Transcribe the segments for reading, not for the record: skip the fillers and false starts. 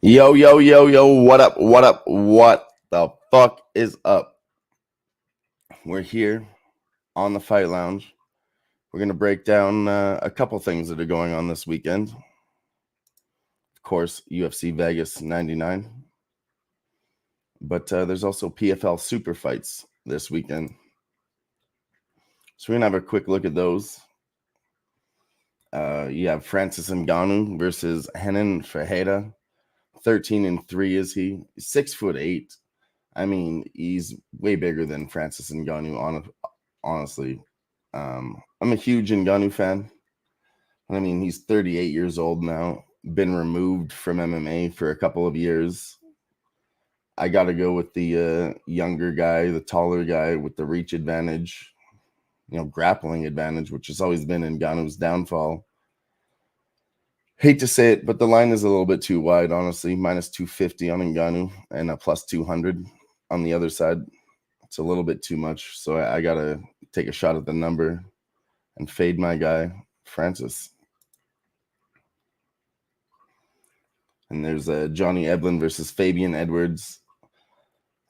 Yo, yo, yo, yo, what up, what up, what the fuck is up? We're here on the Fight Lounge. We're going to break down a couple things that are going on this weekend. Of course, UFC Vegas 99. But there's also PFL Super Fights this weekend. So we're going to have a quick look at those. You have Francis Ngannou versus Renan Ferreira. 13-3 is he? 6'8". I mean, he's way bigger than Francis Ngannou, honestly. I'm a huge Ngannou fan. I mean, he's 38 years old now, been removed from MMA for a couple of years. I got to go with the younger guy, the taller guy with the reach advantage, grappling advantage, which has always been Ngannou's downfall. Hate to say it, but the line is a little bit too wide, honestly. Minus 250 on Ngannou and a plus 200 on the other side. It's a little bit too much, so I got to take a shot at the number and fade my guy, Francis. And there's Johnny Eblen versus Fabian Edwards.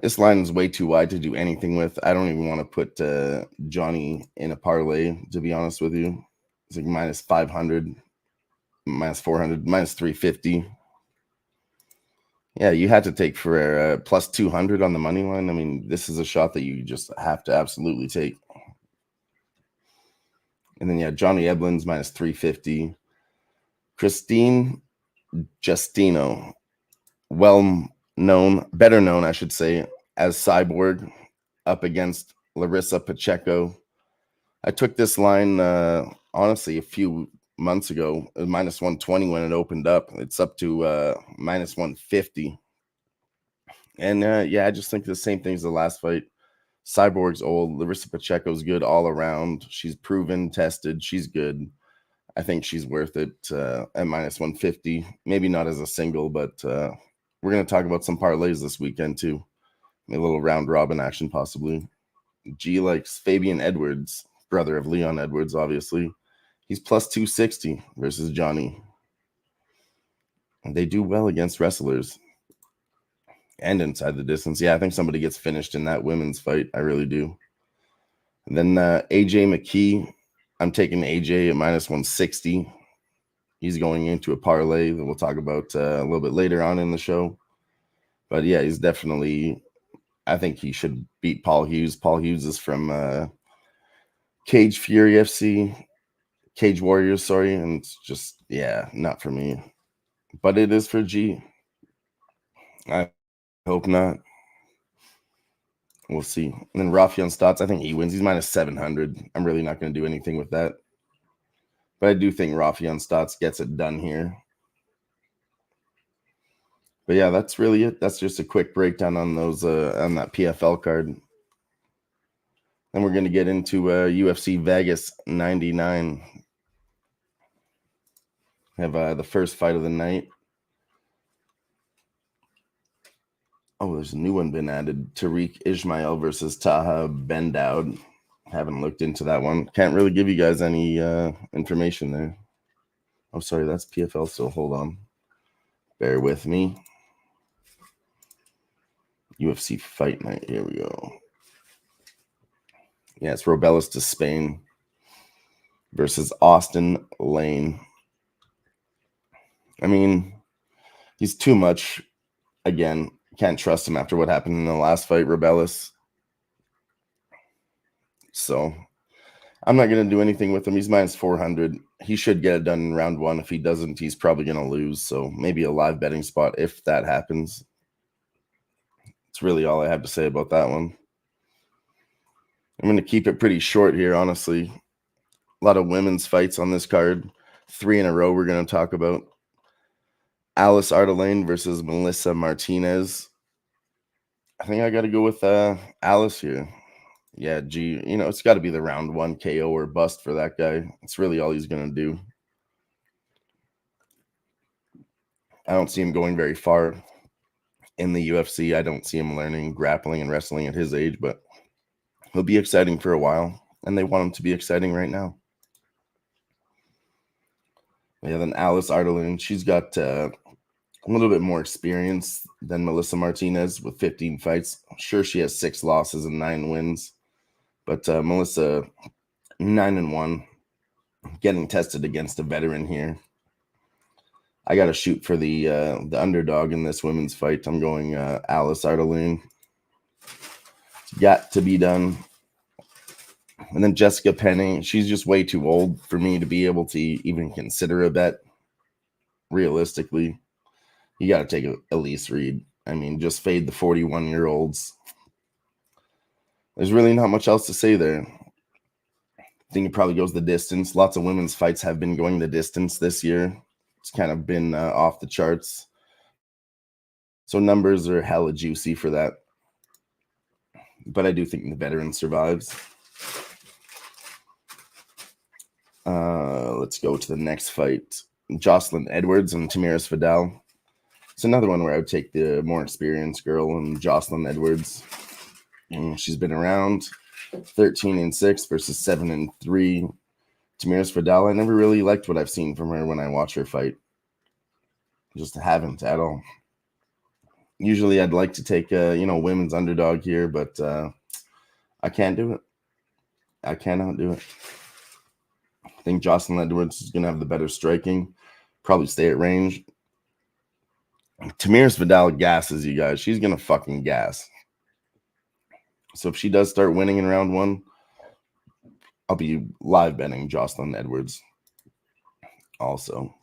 This line is way too wide to do anything with. I don't even want to put Johnny in a parlay, to be honest with you. It's like minus 500, minus 400, minus 350. Yeah, you had to take Ferreira plus 200 on the money line. I mean, this is a shot that you just have to absolutely take. And then, yeah, Johnny Eblen's minus 350. Christine Justino, better known, I should say, as Cyborg, up against Larissa Pacheco. I took this line, honestly, a few months ago, minus 120 when it opened up. It's up to minus 150. And yeah, I just think the same thing as the last fight. Cyborg's old. Larissa Pacheco's good all around. She's proven, tested. She's good. I think she's worth it at minus 150. Maybe not as a single, but we're going to talk about some parlays this weekend too. A little round robin action possibly. G likes Fabian Edwards, brother of Leon Edwards, obviously. He's plus 260 versus Johnny. And they do well against wrestlers and inside the distance. Yeah, I think somebody gets finished in that women's fight. I really do. And then AJ McKee. I'm taking AJ at minus 160. He's going into a parlay that we'll talk about a little bit later on in the show. But yeah, he's definitely, I think he should beat Paul Hughes. Paul Hughes is from Cage Warriors, sorry. And it's just, yeah, not for me. But it is for G. I hope not. We'll see. And then Rafion Stotts, I think he wins. He's minus 700. I'm really not going to do anything with that. But I do think Rafion Stotts gets it done here. But yeah, that's really it. That's just a quick breakdown on those on that PFL card. Then we're going to get into UFC Vegas 99. Have the first fight of the night. Oh, there's a new one been added. Tariq Ismail versus Taha Bendaud. Haven't looked into that one. Can't really give you guys any information there. Oh, sorry, that's PFL, so hold on. Bear with me. UFC Fight Night. Here we go. Yeah, it's Robelis to Spain versus Austin Lane. I mean, he's too much. Again, can't trust him after what happened in the last fight, Robelis. So I'm not going to do anything with him. He's minus 400. He should get it done in round one. If he doesn't, he's probably going to lose. So maybe a live betting spot if that happens. That's really all I have to say about that one. I'm going to keep it pretty short here, honestly. A lot of women's fights on this card. 3 in a row we're going to talk about. Alice Ardelane versus Melissa Martinez. I think I got to go with Alice here. Yeah, G, it's got to be the round 1 KO or bust for that guy. It's really all he's going to do. I don't see him going very far in the UFC. I don't see him learning grappling and wrestling at his age, but he'll be exciting for a while, and they want him to be exciting right now. Yeah, then Alice Ardelane, she's got a little bit more experience than Melissa Martinez with 15 fights. Sure, she has 6 losses and 9 wins, but Melissa 9-1, getting tested against a veteran here. I got to shoot for the underdog in this women's fight. I'm going Alice Artelune. It's got to be done. And then Jessica Penne, she's just way too old for me to be able to even consider a bet. Realistically, you got to take Elise Reed. I mean, just fade the 41-year-olds. There's really not much else to say there. I think it probably goes the distance. Lots of women's fights have been going the distance this year. It's kind of been off the charts. So numbers are hella juicy for that. But I do think the veteran survives. Let's go to the next fight. Jocelyn Edwards and Tamiris Vidal. It's another one where I would take the more experienced girl and Jocelyn Edwards. She's been around 13-6 versus 7-3. Tamiris Vidal, I never really liked what I've seen from her when I watch her fight. Just haven't at all. Usually I'd like to take a women's underdog here, but I can't do it. I cannot do it. I think Jocelyn Edwards is going to have the better striking, probably stay at range. Tamiris Vidal gasses you guys. She's going to fucking gas. So if she does start winning in round 1, I'll be live betting Jocelyn Edwards also.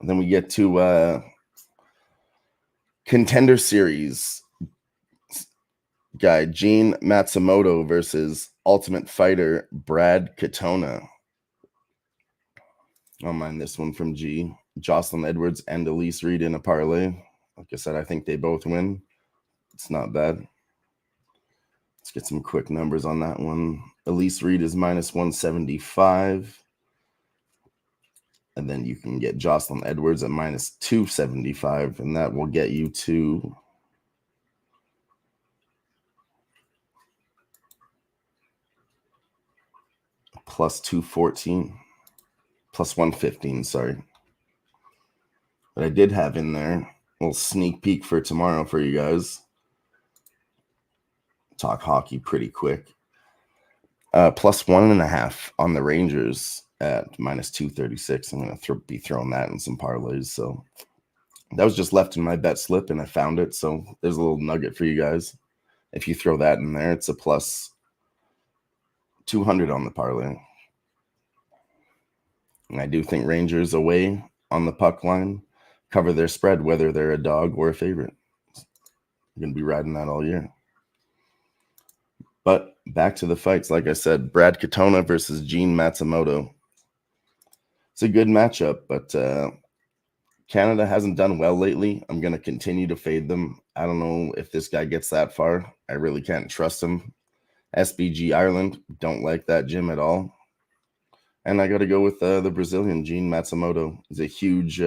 And then we get to Contender Series guy Gene Matsumoto versus Ultimate Fighter Brad Katona. I don't mind this one from G. Jocelyn Edwards and Elise Reed in a parlay. Like I said, I think they both win. It's not bad. Let's get some quick numbers on that one. Elise Reed is -175. And then you can get Jocelyn Edwards at -275. And that will get you to +214. +115, sorry. But I did have in there a little sneak peek for tomorrow for you guys. Talk hockey pretty quick. +1.5 on the Rangers at -236. I'm going to be throwing that in some parlays. So that was just left in my bet slip, and I found it. So there's a little nugget for you guys. If you throw that in there, it's a +200 on the parlay. And I do think Rangers away on the puck line cover their spread, whether they're a dog or a favorite. I'm going to be riding that all year. But back to the fights. Like I said, Brad Katona versus Gene Matsumoto. It's a good matchup, but Canada hasn't done well lately. I'm going to continue to fade them. I don't know if this guy gets that far. I really can't trust him. SBG Ireland, don't like that gym at all. And I got to go with the Brazilian, Gene Matsumoto. He's a huge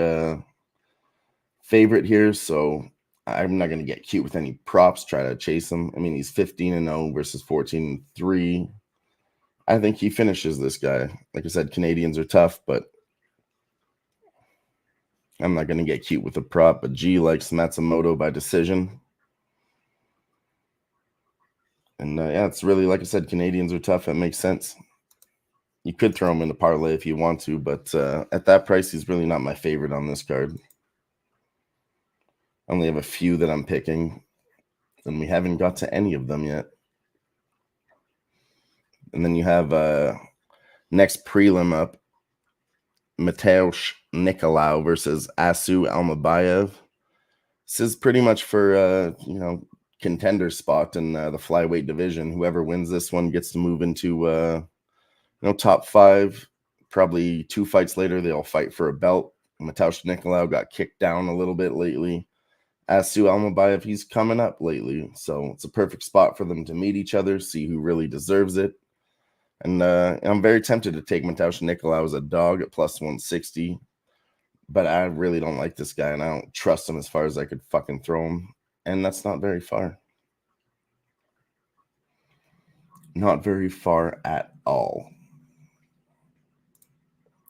favorite here, so I'm not going to get cute with any props, try to chase him. I mean, he's 15-0 versus 14-3. I think he finishes this guy. Like I said, Canadians are tough, but I'm not going to get cute with a prop. But G likes Matsumoto by decision. And yeah, it's really, like I said, Canadians are tough. It makes sense. You could throw him in a parlay if you want to, but at that price, he's really not my favorite on this card. I only have a few that I'm picking, and we haven't got to any of them yet. And then you have next prelim up, Mateusz Nicolau versus Asu Almabayev. This is pretty much for contender spot in the flyweight division. Whoever wins this one gets to move into top 5. Probably 2 fights later, they'll fight for a belt. Mateusz Nicolau got kicked down a little bit lately. Asu Almabayev, he's coming up lately. So it's a perfect spot for them to meet each other, see who really deserves it. And I'm very tempted to take Mateusz Nicolau as a dog at +160. But I really don't like this guy, and I don't trust him as far as I could fucking throw him. And that's not very far. Not very far at all.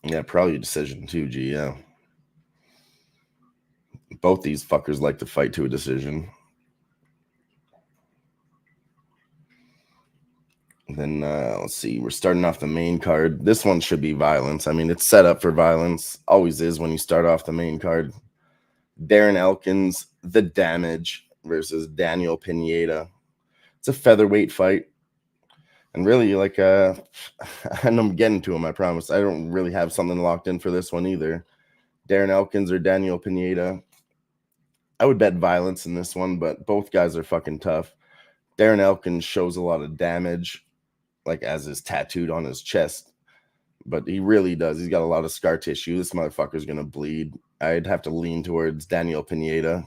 Yeah, probably a decision too, G, yeah. Both these fuckers like to fight to a decision. And then let's see, we're starting off the main card. This one should be violence. I mean, it's set up for violence. Always is when you start off the main card. Darren Elkins, The Damage versus Daniel Pineda. It's a featherweight fight. And really, like, and I'm getting to him, I promise. I don't really have something locked in for this one either. Darren Elkins or Daniel Pineda. I would bet violence in this one, but both guys are fucking tough. Darren Elkins shows a lot of damage, like as is tattooed on his chest. But he really does. He's got a lot of scar tissue. This motherfucker's going to bleed. I'd have to lean towards Daniel Pineda.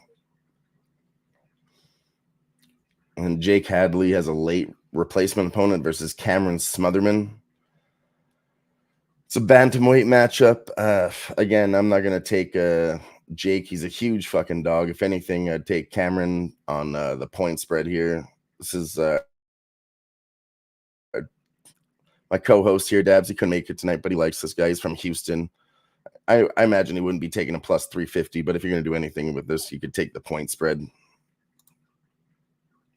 And Jake Hadley has a late replacement opponent versus Cameron Smotherman. It's a bantamweight matchup. Again, I'm not going to take Jake. He's a huge fucking dog. If anything, I'd take Cameron on the point spread here. This is my co-host here, Dabs. He couldn't make it tonight, but he likes this guy. He's from Houston. I imagine he wouldn't be taking a plus 350, but if you're going to do anything with this, you could take the point spread.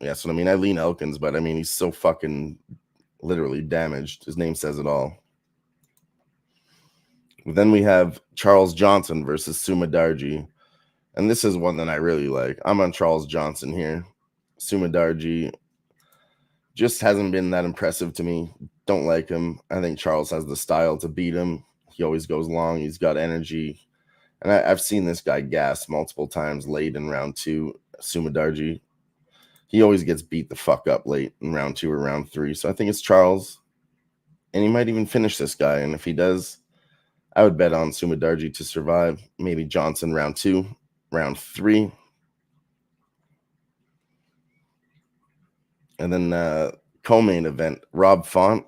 Yeah, so I mean, I lean Elkins, but I mean, he's so fucking literally damaged. His name says it all. Then we have Charles Johnson versus Sumadarji. And this is one that I really like. I'm on Charles Johnson here. Sumadarji just hasn't been that impressive to me. Don't like him. I think Charles has the style to beat him. He always goes long. He's got energy. And I've seen this guy gas multiple times late in round 2, Sumadarji. He always gets beat the fuck up late in round 2 or round 3. So I think it's Charles. And he might even finish this guy. And if he does, I would bet on Sumadarji to survive. Maybe Johnson round 2, round 3. And then co-main event, Rob Font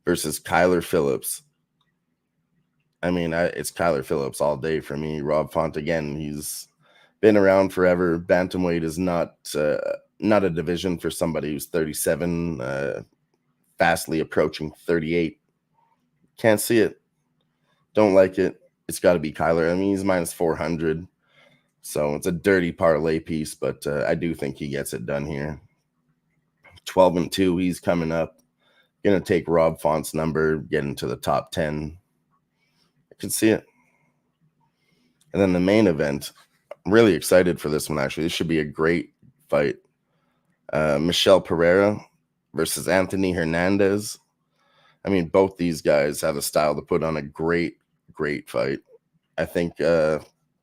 versus Kyler Phillips. I mean, it's Kyler Phillips all day for me. Rob Font, again, he's been around forever. Bantamweight is not a division for somebody who's 37, fastly approaching 38. Can't see it. Don't like it. It's got to be Kyler. I mean, he's minus 400. So it's a dirty parlay piece, but I do think he gets it done here. 12-2, he's coming up. Going to take Rob Font's number, get into the top 10. I can see it. And then the main event, I'm really excited for this one, actually. This should be a great fight. Michel Pereira versus Anthony Hernandez. I mean, both these guys have a style to put on a great fight. I think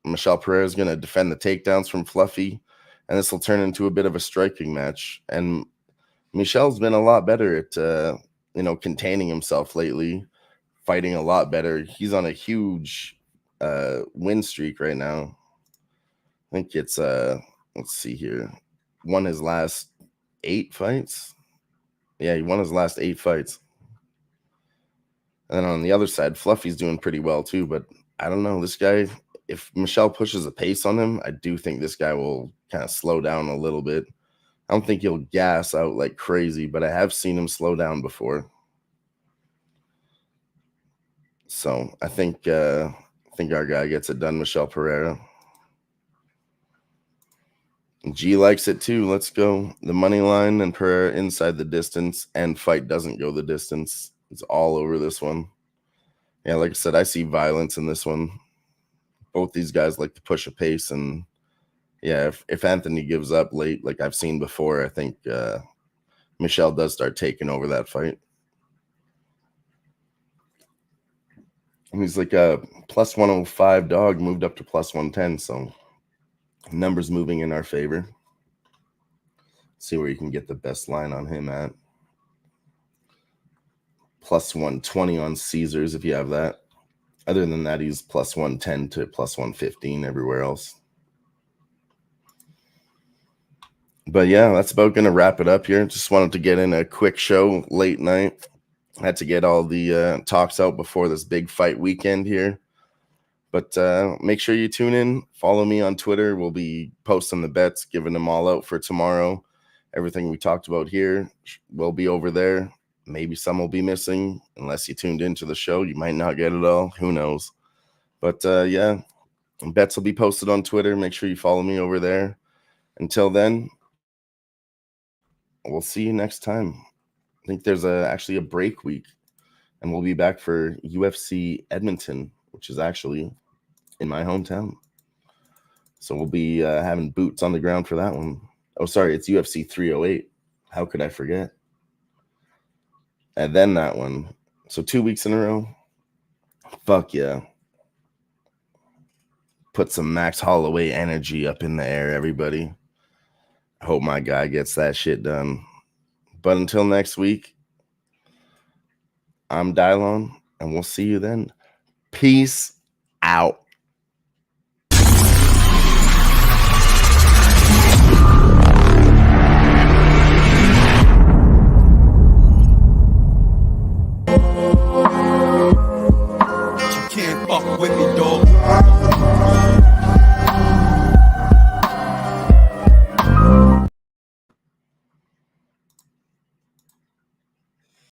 Michel Pereira is going to defend the takedowns from Fluffy, and this will turn into a bit of a striking match. And Michel's been a lot better at containing himself lately, fighting a lot better. He's on a huge win streak right now. I think it's let's see here. Won his last 8 fights. Yeah, he won his last 8 fights. And then on the other side, Fluffy's doing pretty well too, but I don't know. This guy, if Michel pushes a pace on him, I do think this guy will kind of slow down a little bit. I don't think he'll gas out like crazy, but I have seen him slow down before. So I think our guy gets it done, Michel Pereira. G likes it too. Let's go. The money line and Pereira inside the distance, and fight doesn't go the distance. It's all over this one. Yeah, like I said, I see violence in this one. Both these guys like to push a pace, and yeah, if Anthony gives up late, like I've seen before, I think Michel does start taking over that fight. And he's like a plus 105 dog, moved up to plus 110, so numbers moving in our favor. See where you can get the best line on him at. Plus 120 on Caesars if you have that. Other than that, he's plus 110 to plus 115 everywhere else. But yeah, that's about going to wrap it up here. Just wanted to get in a quick show late night. Had to get all the talks out before this big fight weekend here. But make sure you tune in. Follow me on Twitter. We'll be posting the bets, giving them all out for tomorrow. Everything we talked about here will be over there. Maybe some will be missing. Unless you tuned into the show, you might not get it all. Who knows? But yeah, Bets will be posted on Twitter. Make sure you follow me over there. Until then, we'll see you next time. I think there's actually a break week, and we'll be back for UFC Edmonton, which is actually in my hometown. So we'll be having boots on the ground for that one. Oh, sorry, it's UFC 308. How could I forget? And then that one. So 2 weeks in a row. Fuck yeah. Put some Max Holloway energy up in the air, everybody. I hope my guy gets that shit done. But until next week, I'm Dylon, and we'll see you then. Peace out.